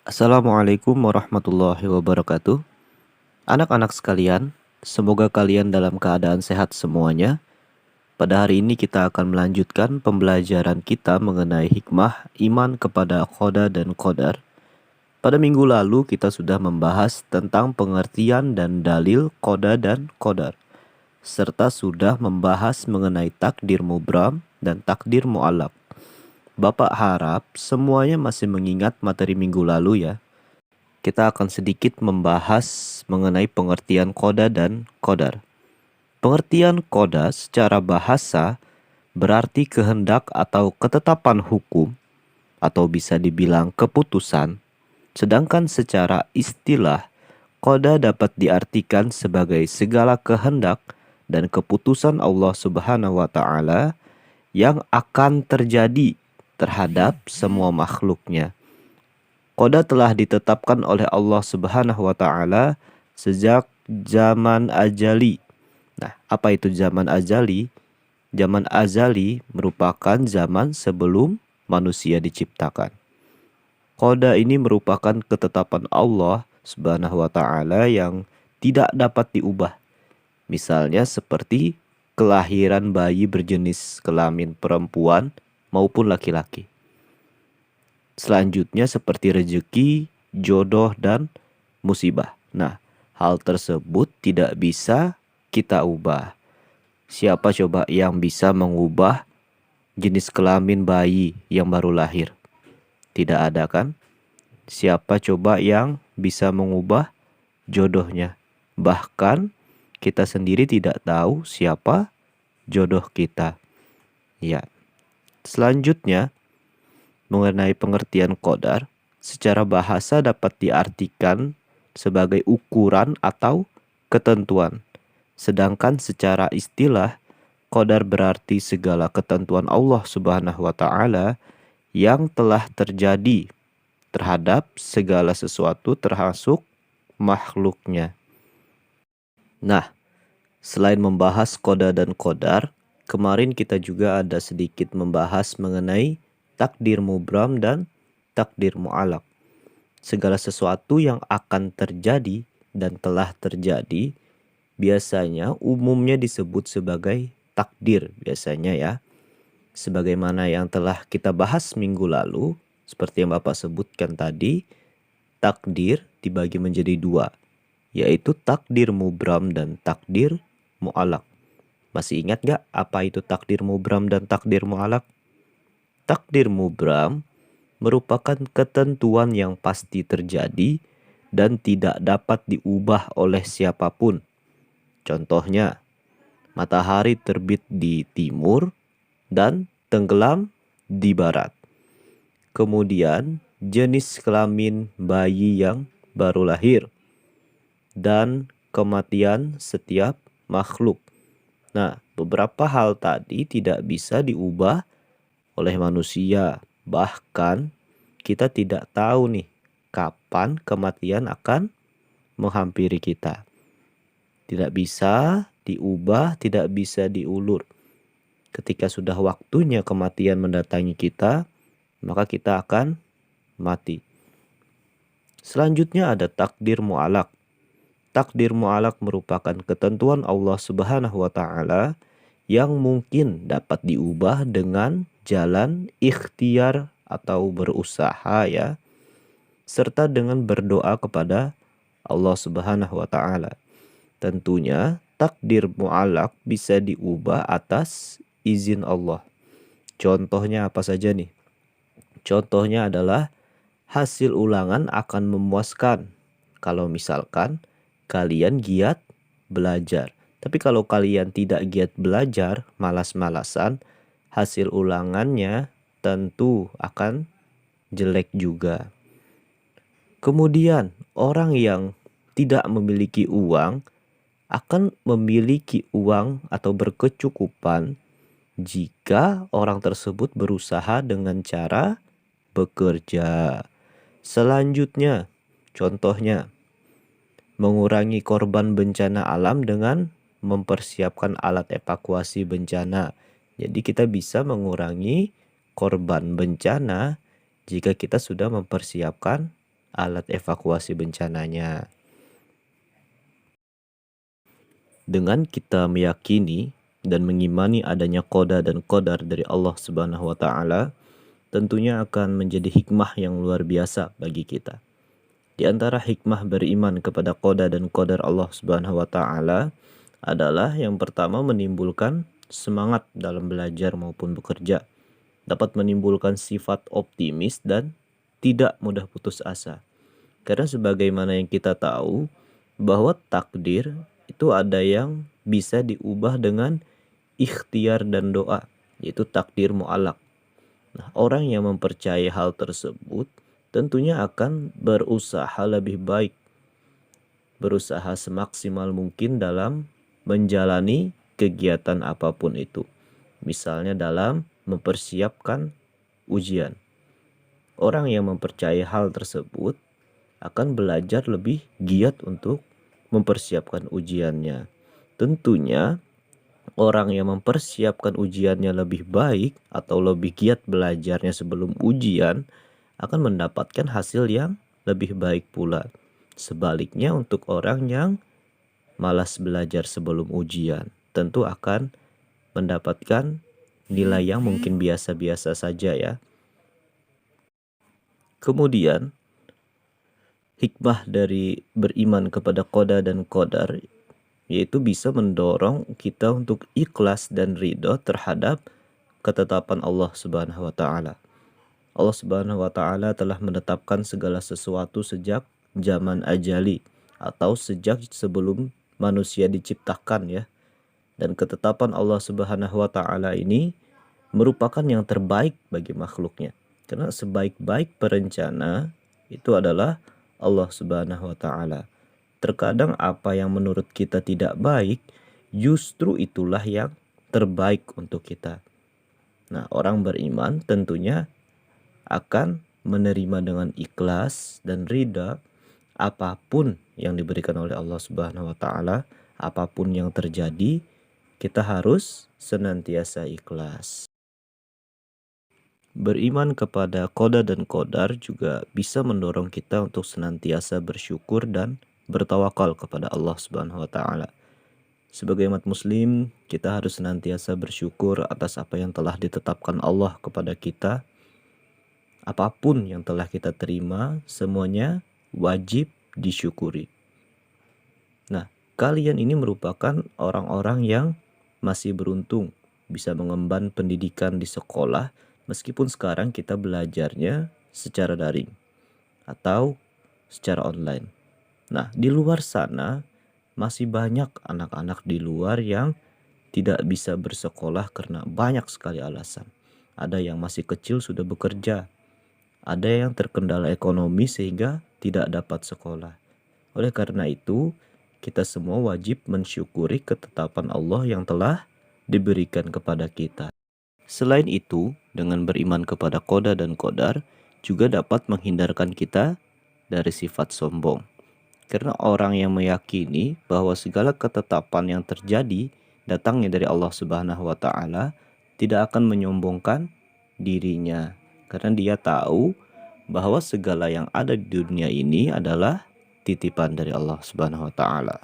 Assalamualaikum warahmatullahi wabarakatuh. Anak-anak sekalian, semoga kalian dalam keadaan sehat semuanya. Pada hari ini kita akan melanjutkan pembelajaran kita mengenai hikmah iman kepada qada dan qadar. Pada minggu lalu kita sudah membahas tentang pengertian dan dalil qada dan qadar, serta sudah membahas mengenai takdir mubram dan takdir mu'allaq. Bapak harap semuanya masih mengingat materi minggu lalu ya. Kita akan sedikit membahas mengenai pengertian koda dan kodar. Pengertian koda secara bahasa berarti kehendak atau ketetapan hukum atau bisa dibilang keputusan. Sedangkan secara istilah, koda dapat diartikan sebagai segala kehendak dan keputusan Allah Subhanahu wa taala yang akan terjadi terhadap semua makhluknya. Qada telah ditetapkan oleh Allah Subhanahu wa taala sejak zaman azali. Nah, apa itu zaman azali? Zaman azali merupakan zaman sebelum manusia diciptakan. Qada ini merupakan ketetapan Allah Subhanahu wa taala yang tidak dapat diubah. Misalnya seperti kelahiran bayi berjenis kelamin perempuan maupun laki-laki. Selanjutnya seperti rezeki, jodoh, dan musibah. Nah, hal tersebut tidak bisa kita ubah. Siapa coba yang bisa mengubah jenis kelamin bayi yang baru lahir? Tidak ada kan? Siapa coba yang bisa mengubah jodohnya? Bahkan kita sendiri tidak tahu siapa jodoh kita. Ya. Selanjutnya, mengenai pengertian qadar, secara bahasa dapat diartikan sebagai ukuran atau ketentuan. Sedangkan secara istilah, qadar berarti segala ketentuan Allah Subhanahu wa taala yang telah terjadi terhadap segala sesuatu termasuk makhluknya. Nah, selain membahas qada dan qadar, kemarin kita juga ada sedikit membahas mengenai takdir mubram dan takdir mu'allaq. Segala sesuatu yang akan terjadi dan telah terjadi biasanya umumnya disebut sebagai takdir biasanya ya. Sebagaimana yang telah kita bahas minggu lalu, seperti yang Bapak sebutkan tadi, takdir dibagi menjadi dua, yaitu takdir mubram dan takdir mu'allaq. Masih ingat gak apa itu takdir mubram dan takdir mu'allaq? Takdir mubram merupakan ketentuan yang pasti terjadi dan tidak dapat diubah oleh siapapun. Contohnya, matahari terbit di timur dan tenggelam di barat. Kemudian, jenis kelamin bayi yang baru lahir dan kematian setiap makhluk. Nah, beberapa hal tadi tidak bisa diubah oleh manusia. Bahkan kita tidak tahu nih kapan kematian akan menghampiri kita. Tidak bisa diubah, tidak bisa diulur. Ketika sudah waktunya kematian mendatangi kita, maka kita akan mati. Selanjutnya ada takdir mu'allaq. Takdir mu'allaq merupakan ketentuan Allah Subhanahu wa taala yang mungkin dapat diubah dengan jalan ikhtiar atau berusaha ya, serta dengan berdoa kepada Allah Subhanahu wa taala. Tentunya takdir mu'allaq bisa diubah atas izin Allah. Contohnya apa saja nih? Contohnya adalah hasil ulangan akan memuaskan kalau misalkan kalian giat belajar. Tapi kalau kalian tidak giat belajar, malas-malasan, hasil ulangannya tentu akan jelek juga. Kemudian, orang yang tidak memiliki uang akan memiliki uang atau berkecukupan jika orang tersebut berusaha dengan cara bekerja. Selanjutnya, contohnya, mengurangi korban bencana alam dengan mempersiapkan alat evakuasi bencana. Jadi kita bisa mengurangi korban bencana jika kita sudah mempersiapkan alat evakuasi bencananya. Dengan kita meyakini dan mengimani adanya qada dan qadar dari Allah Subhanahu wa taala, tentunya akan menjadi hikmah yang luar biasa bagi kita. Di antara hikmah beriman kepada qada dan qadar Allah Subhanahu wa taala adalah yang pertama menimbulkan semangat dalam belajar maupun bekerja, dapat menimbulkan sifat optimis dan tidak mudah putus asa. Karena sebagaimana yang kita tahu bahwa takdir itu ada yang bisa diubah dengan ikhtiar dan doa, yaitu takdir mu'alaq. Nah, orang yang mempercayai hal tersebut tentunya akan berusaha lebih baik, berusaha semaksimal mungkin dalam menjalani kegiatan apapun itu. Misalnya dalam mempersiapkan ujian. Orang yang mempercayai hal tersebut akan belajar lebih giat untuk mempersiapkan ujiannya. Tentunya orang yang mempersiapkan ujiannya lebih baik atau lebih giat belajarnya sebelum ujian akan mendapatkan hasil yang lebih baik pula. Sebaliknya untuk orang yang malas belajar sebelum ujian, tentu akan mendapatkan nilai yang mungkin biasa-biasa saja ya. Kemudian hikmah dari beriman kepada qada dan qadar yaitu bisa mendorong kita untuk ikhlas dan ridho terhadap ketetapan Allah Subhanahu wa taala. Allah Subhanahu wa taala telah menetapkan segala sesuatu sejak zaman ajali atau sejak sebelum manusia diciptakan ya. Dan ketetapan Allah Subhanahu wa taala ini merupakan yang terbaik bagi makhluknya. Karena sebaik-baik perencana itu adalah Allah Subhanahu wa taala. Terkadang apa yang menurut kita tidak baik, justru itulah yang terbaik untuk kita. Nah, orang beriman tentunya akan menerima dengan ikhlas dan ridha apapun yang diberikan oleh Allah Subhanahu wa taala, apapun yang terjadi, kita harus senantiasa ikhlas. Beriman kepada qada dan qadar juga bisa mendorong kita untuk senantiasa bersyukur dan bertawakal kepada Allah Subhanahu wa taala. Sebagai umat muslim, kita harus senantiasa bersyukur atas apa yang telah ditetapkan Allah kepada kita. Apapun yang telah kita terima, semuanya wajib disyukuri. Nah, kalian ini merupakan orang-orang yang masih beruntung bisa mengemban pendidikan di sekolah meskipun sekarang kita belajarnya secara daring atau secara online. Nah, di luar sana masih banyak anak-anak di luar yang tidak bisa bersekolah karena banyak sekali alasan. Ada yang masih kecil sudah bekerja. Ada yang terkendala ekonomi sehingga tidak dapat sekolah. Oleh karena itu, kita semua wajib mensyukuri ketetapan Allah yang telah diberikan kepada kita. Selain itu, dengan beriman kepada qada dan qadar juga dapat menghindarkan kita dari sifat sombong. Karena orang yang meyakini bahwa segala ketetapan yang terjadi datangnya dari Allah Subhanahu wa taala tidak akan menyombongkan dirinya. Karena dia tahu bahwa segala yang ada di dunia ini adalah titipan dari Allah Subhanahu wa taala.